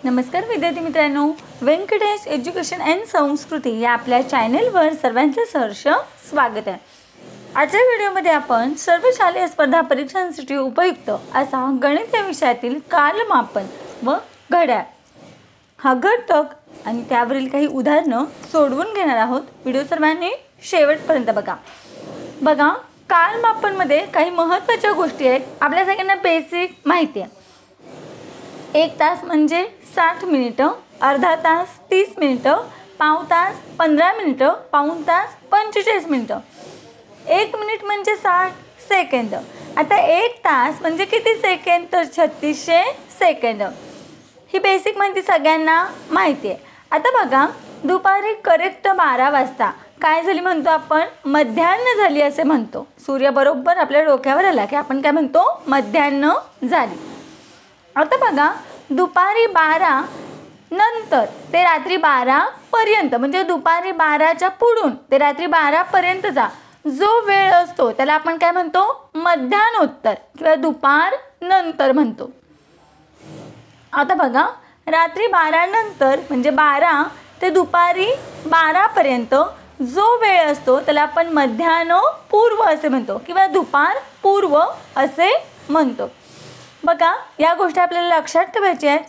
नमस्कार विद्यार्थी मित्रांनो, व्यंकटेश एज्युकेशन अँड संस्कृती या आपल्या चॅनलवर सर्वांचे सहर्ष स्वागत आहे। आजच्या व्हिडिओमध्ये आपण सर्व शालेय स्पर्धा परीक्षांसाठी उपयुक्त असा गणित या विषयातील कालमापन व घड्याळ हा घटक आणि त्यावरील काही उदाहरणं सोडवून घेणार आहोत। व्हिडिओ सर्वांनी शेवटपर्यंत बघा। कालमापनमध्ये काही महत्त्वाच्या गोष्टी आहेत, आपल्या सगळ्यांना बेसिक माहिती आहे। 1 तास म्हणजे 60 मिनिटं, अर्धा तास 30 मिनिटं, पाव तास 15 मिनिटं, पाऊण तास 45 मिनिटं, 1 मिनिट म्हणजे 60 सेकंद। आता 1 तास म्हणजे किती सेकंद, तर 3600 सेकंद। ही बेसिक माहिती सगळ्यांना माहिती आहे। आता बघा, दुपारी करेक्ट 12 वाजता काय झाली म्हणतो आपण, मध्याह्न झाली असे म्हणतो। सूर्य बरोबर आपल्या डोक्यावर आला की आपण काय म्हणतो, मध्याह्न झाली। आता बघा, दुपारी 12 नंतर ते रात्री 12 पर्यंत म्हणजे दुपारी 12च्या पुढून ते रात्री 12 पर्यंतचा जो वेळ असतो त्याला आपण काय म्हणतो, मध्यान्होत्तर किंवा दुपार नंतर म्हणतो। आता बघा, रात्री 12 नंतर म्हणजे 12 ते दुपारी 12 पर्यंत जो वेळ असतो त्याला आपण मध्यान्ह पूर्व असे म्हणतो किंवा दुपार पूर्व असे म्हणतो। बघा, या गोष्टी आपल्याला लक्षात ठेवायच्या आहेत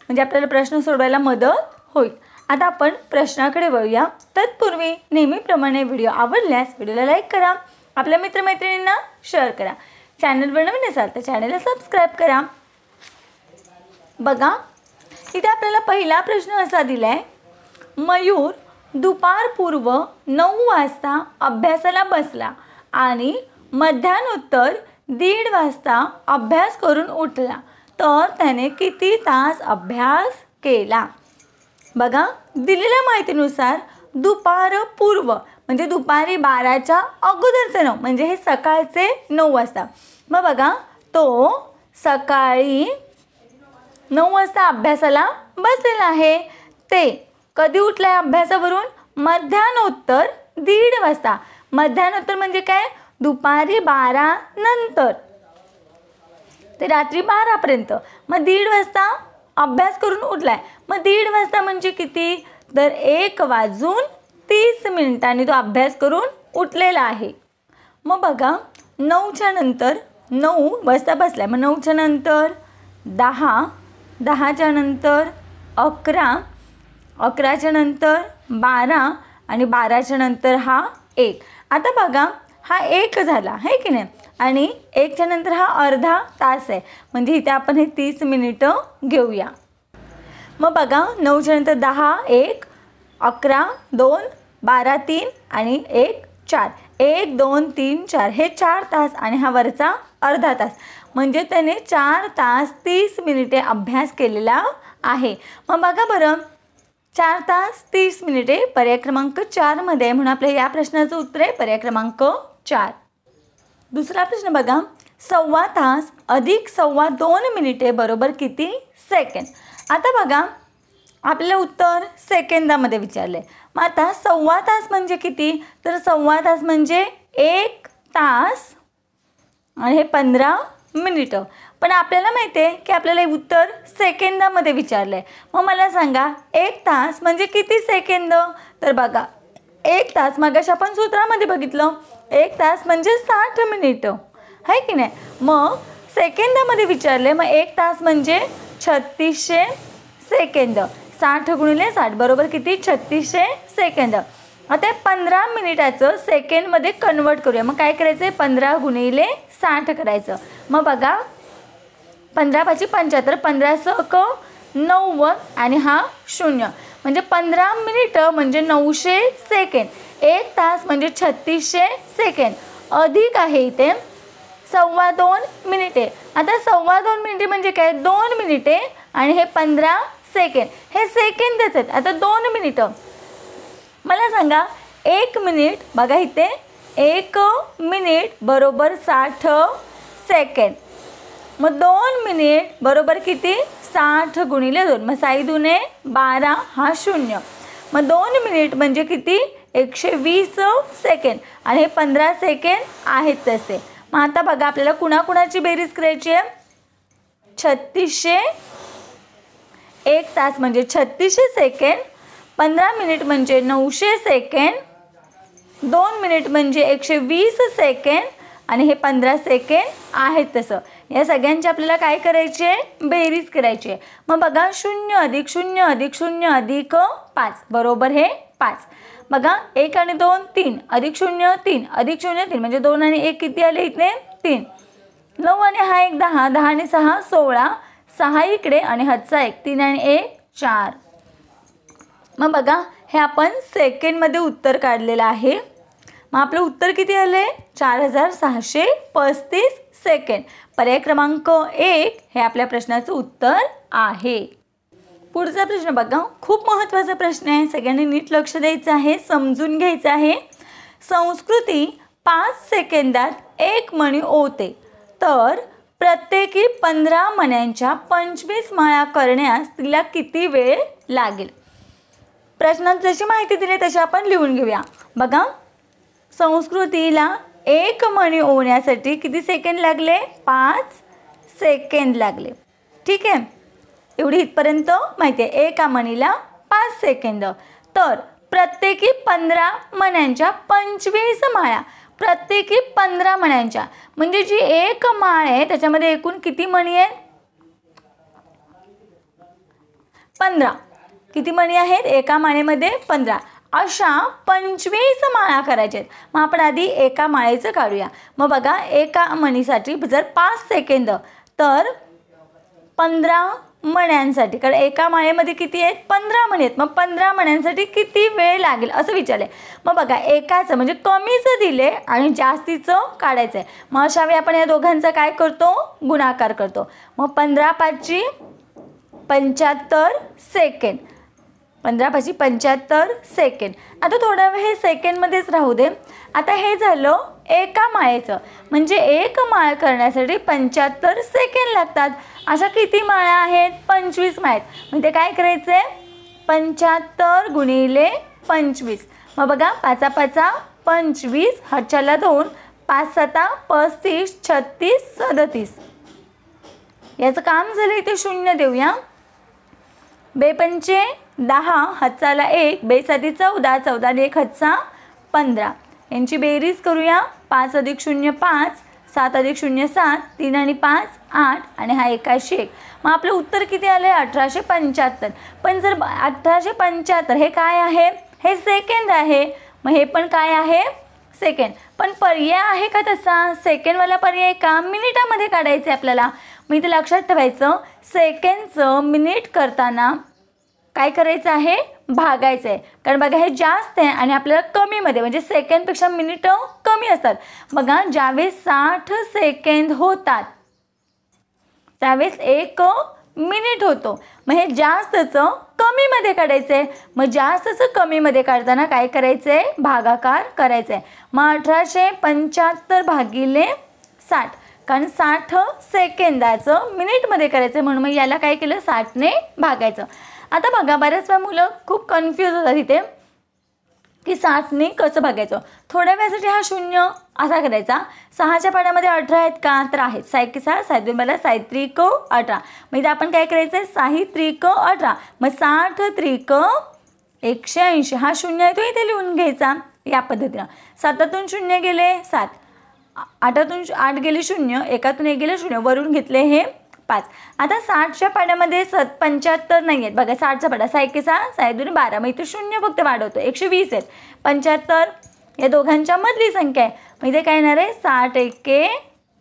म्हणजे आपल्याला प्रश्न सोडवायला मदत होईल। आता आपण प्रश्नाकडे वळूया। तत्पूर्वी नेहमीप्रमाणे व्हिडिओ आवडल्यास व्हिडिओला लाईक करा, आपल्या मित्रमैत्रिणींना शेअर करा, चॅनलवर नवीन असाल तर चॅनलला सबस्क्राईब करा। बघा, इथे आपल्याला पहिला प्रश्न असा दिलाय, मयूर दुपारपूर्व 9 वाजता अभ्यासाला बसला आणि मध्यान्होत्तर 1:30 वाजता अभ्यास करून उठला, तर त्याने किती तास अभ्यास केला। बघा, दिलेल्या माहितीनुसार दुपारपूर्व म्हणजे दुपारी 12च्या अगोदरचे 9 म्हणजे हे सकाळचे 9 वाजता। मग बघा, तो सकाळी 9 वाजता अभ्यासाला बसलेला आहे। ते कधी उठलाय अभ्यासावरून, मध्यान्होत्तर 1:30 वाजता। मध्यान्होत्तर म्हणजे काय, दुपारी 12 नंतर ते रात्री 12 पर्यंत। मग 1:30 वाजता अभ्यास करून उठलाय। मग 1:30 वाजता म्हणजे किती, तर 1:30 तो अभ्यास करून उठलेला आहे। मग बघा, 9च्या नंतर 9 वाजता बसलाय, मग 9च्या नंतर 10, 10च्या नंतर 11, 11च्या नंतर 12 आणि 12च्या नंतर हा 1। आता बघा, हा 1 झाला आहे की नाही, आणि 1च्या नंतर हा अर्धा तास आहे म्हणजे इथे आपण हे 30 मिनिटं घेऊया। मग बघा, 9च्या नंतर 10, 1, 11, 2, 12, 3 आणि 1, 4, 1, 2, 3, 4 हे 4 तास आणि हा वरचा अर्धा तास म्हणजे त्याने 4 तास 30 मिनिटे अभ्यास केलेला आहे। मग बघा बरं, 4 तास 30 मिनिटे पर्याय क्रमांक 4 मध्ये, म्हणून आपल्या या प्रश्नाचं उत्तर आहे पर्याय क्रमांक 4। दुसरा प्रश्न बघा, 1/4 तास अधिक 2.25 मिनिटे बरोबर किती सेकंद। आता बघा, आपल्याला उत्तर सेकंदामध्ये विचारले। मग आता 1/4 तास म्हणजे किती, तर 1/4 तास म्हणजे 1 तास आणि हे 15 मिनिटं। पण आपल्याला माहिती आहे की आपल्याला हे उत्तर सेकंदामध्ये विचारलं आहे। मग मला सांगा, 1 तास म्हणजे किती सेकंद, तर बघा 1 तास मगाशी आपण सूत्रामध्ये बघितलं, 1 तास म्हणजे 60 मिनिटं आहे की नाही। मग सेकंदामध्ये विचारले, मग 1 तास म्हणजे 3600 सेकंद। 60 गुणिले 60 बरोबर किती, 3600 सेकंद। आता 15 मिनिटाचं सेकंडमध्ये कन्वर्ट करूया। मग काय करायचं आहे, 15 गुणिले 60 करायचं। मग बघा, 15 × 5 = 75, 15 × 90 आणि हा 0 म्हणजे 15 मिनिटं म्हणजे 900 सेकंड। 1 तास म्हणजे 3600 सेकंड अधिक आहे इथे 2.25 मिनिटे। आता 2.25 मिनिटे म्हणजे काय, 2 मिनिटे आणि हे 15 सेकंड, हे सेकंदच आहेत। आता 2 मिनिटं, मला सांगा 1 मिनिट, बघा इथे 1 मिनिट बरोबर 60 सेकंड। मग 2 मिनिट बरोबर किती, 60 गुणिले 2 मग 6 दुने 12 हा 0। मग 2 मिनिट म्हणजे किती, 120 सेकंड आणि हे 15 सेकंड आहेत तसे। मग आता बघा, आपल्याला कुणाकुणाची बेरीज करायची आहे, 3600 1 तास म्हणजे 3600 सेकंड, 15 मिनिट म्हणजे 900 सेकंड, 2 मिनिट म्हणजे 120 सेकंड आणि हे 15 सेकंड आहेत. तसं या सगळ्यांची आपल्याला काय करायची आहे, बेरीज करायची आहे. मग बघा 0 अधिक 0 अधिक 0 अधिक 5 बरोबर हे 5. बघा 1 आणि 2 3 अधिक 0 3 अधिक 0 3 म्हणजे 2 आणि 1 किती आले इथे 3. 9 आणि हा 1 10 10 आणि 6 16 6 इकडे आणि हातचा 1 3 आणि 1 4. मग बघा हे आपण सेकंडमध्ये उत्तर काढलेलं आहे. मग आपलं उत्तर किती आले 4635 सेकंड. पर्याय क्रमांक 1 हे आपल्या प्रश्नाचं उत्तर आहे. पुढचा प्रश्न बघा, खूप महत्त्वाचा प्रश्न आहे, सगळ्यांनी नीट लक्ष द्यायचं आहे, समजून घ्यायचं आहे. संस्कृती 5 सेकंदात 1 मणी ओवते, तर प्रत्येकी 15 मण्यांच्या 25 माळा करण्यास तिला किती वेळ लागेल. प्रश्नात जशी माहिती दिली तशी आपण लिहून घेऊया. बघा संस्कृतीला 1 मणी ओवण्यासाठी किती सेकंड लागले 5 सेकंड लागले. ठीक आहे, एवढी इथपर्यंत माहिती आहे. 1 मणीला 5 सेकंद, तर प्रत्येकी 15 मण्यांच्या 25 माळा, प्रत्येकी 15 मण्यांच्या म्हणजे जी 1 माळ आहे त्याच्यामध्ये एकूण किती मणी आहेत 15. किती मणी आहेत एका माळेमध्ये 15. अशा 25 माळा करायच्या आहेत. मग आपण आधी एका माळेचं काढूया. मग बघा एका मणीसाठी जर 5 सेकंद तर 15 मण्यांसाठी, कारण एका माळेमध्ये किती आहेत 15 मणी आहेत, मग 15 मण्यांसाठी किती वेळ लागेल असं विचारले. मग बघा एकाचं म्हणजे कमीचं दिले आणि जास्तीचं काढायचं आहे. मग अशा वेळी आपण या दोघांचा काय करतो गुणाकार करतो. मग 15 5 75 सेकंड, 15 5 75 सेकंड. आता थोडा वेळ हे सेकंडमध्येच राहू दे. आता हे झालं एका माळेचं, म्हणजे 1 माळ करण्यासाठी 75 सेकंड लागतात. अशा किती माळा आहेत 25 माळा आहेत. म्हणजे काय करायचं आहे 75 गुणिले 25. मग बघा 5 5 25 हातच्याला 2 5 7 35 36 37. याचं काम झालं. इथे 0 देऊया. 2 पंचे 10 हातचाला 1 2 7 14 14 आणि 1 हातचा 15. यांची बेरीज करूया. 5 अधिक 0 5 7 अधिक 0 7 3 आणि 5 8 आणि हा 1 मग आपलं उत्तर किती आले 1875. पण जर 1875 हे काय आहे हे सेकंड आहे, मग हे पण काय आहे सेकंड. पण पर्याय आहे का तसा सेकंडवाला पर्याय का मिनिटामध्ये काढायचे आपल्याला. मग इथे लक्षात ठेवायचं सेकंडचं मिनिट करताना काय करायचं आहे भागायचं आहे. कारण बघा हे जास्त आहे आणि आपल्याला कमीमध्ये म्हणजे सेकंडपेक्षा मिनिटं कमी असतात. बघा ज्यावेळेस 60 सेकंद होतात त्यावेळेस 1 मिनिट होतो. मग हे जास्तचं कमीमध्ये काढायचं आहे. मग जास्तचं कमीमध्ये काढताना काय करायचं आहे भागाकार करायचं आहे. मग 1875 भागिले 60, कारण 60 सेकंदाचं मिनिटमध्ये करायचं आहे म्हणून मग याला काय केलं 60ने भागायचं. आता बघा बऱ्याच वेळा मुलं खूप कन्फ्यूज होतात इथे की 60ने कसं भागायचं. थोड्या वेळासाठी हा 0 असा करायचा. 6च्या पाड्यामध्ये 18 आहेत का तर आहेत. 6 6 7 2 12 7 3 18. मग इथे आपण काय करायचं आहे 6 3 18. मग 60 3 180 हा 0 आहे तो इथे लिहून घ्यायचा या पद्धतीनं. 7तून 0 गेले 7, 8तून 8 गेले 0, 1तून 1 गेले 0, वरून घेतले हे 5. आता 60च्या पाड्यामध्ये 75 नाही आहेत. बघा 60चा पाडा 6 1 6 6 2 12, मग इथे 0 फक्त वाढवतो 120 आहेत. 75 या दोघांच्या मधली संख्या आहे. मग इथे काय येणार आहे 60 1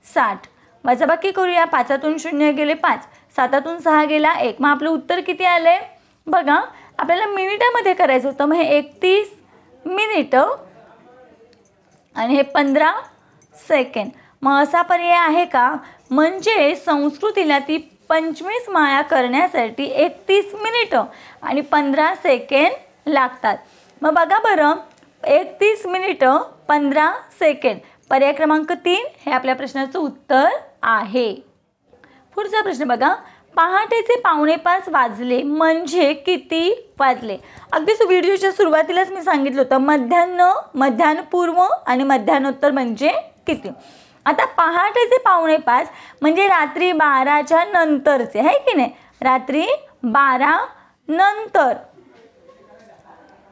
60. वजाबाकी करूया. 5तून 0 गेले 5, 7तून 6 गेला 1. मग आपलं उत्तर किती आले बघा आपल्याला मिनिटामध्ये करायचं होतं. मग हे 31 मिनिटं आणि हे 15 सेकंड. मग असा पर्याय आहे का म्हणजे संस्कृतीला ती 25 माळा करण्यासाठी 31 मिनिटं आणि 15 सेकंड लागतात. मग बघा बरं 31 मिनिटं 15 सेकंड पर्याय क्रमांक 3 हे आपल्या प्रश्नाचं उत्तर आहे. पुढचा प्रश्न बघा पहाटेचे 4:45 वाजले म्हणजे किती वाजले. अगदी व्हिडिओच्या सुरुवातीलाच मी सांगितलं होतं मध्यान्ह, मध्यान्हपूर्व आणि मध्यान्होत्तर म्हणजे किती. आता पहाटेचे 4:45 म्हणजे रात्री 12च्या नंतरचे आहे की नाही. रात्री 12 नंतर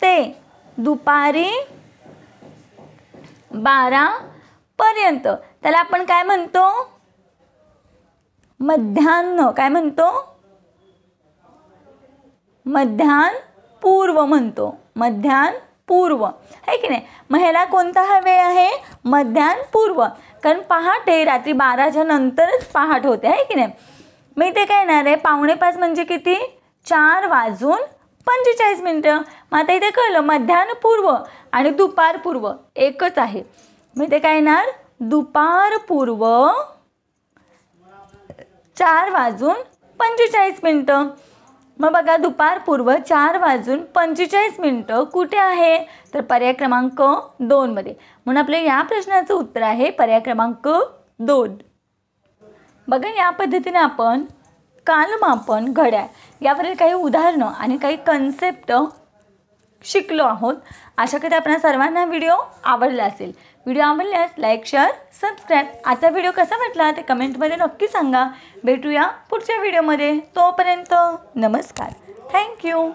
ते दुपारी 12 पर्यंत त्याला आपण काय म्हणतो? मध्यान्ह. काय म्हणतो? मध्यान्ह पूर्व म्हणतो. मध्यान्ह पूर्व आहे की नाही. मग ह्याला कोणता हा वेळ आहे? मध्यान्ह पूर्व. कारण पहाटे रात्री 12च्या नंतरच पहाट होते आहे की नाही. मग इथे काय येणार आहे? 4:45 म्हणजे किती? 4:45. मग आता इथे कळलं मध्यान्ह पूर्व आणि दुपार पूर्व एकच आहे. मग इथे काय येणार? दुपार पूर्व 4:45. मग बघा दुपार पूर्व 4:45 कुठे आहे? तर पर्याय क्रमांक 2 मध्ये. म्हणून आपल्या या प्रश्नाचं उत्तर आहे पर्याय क्रमांक 2. बघा या पद्धतीने आपण कालमापन, घड्याळ यावरील काही उदाहरणं आणि काही कन्सेप्ट शिकलो आहोत. आशा करते आपल्या सर्वांना व्हिडिओ आवडला असेल. व्हिडिओ आवडल्यास लाईक, शेअर, सबस्क्राईब. आजचा व्हिडिओ कसा वाटला ते कमेंटमध्ये नक्की सांगा. भेटूया पुढच्या व्हिडिओमध्ये. तोपर्यंत नमस्कार. थँक्यू.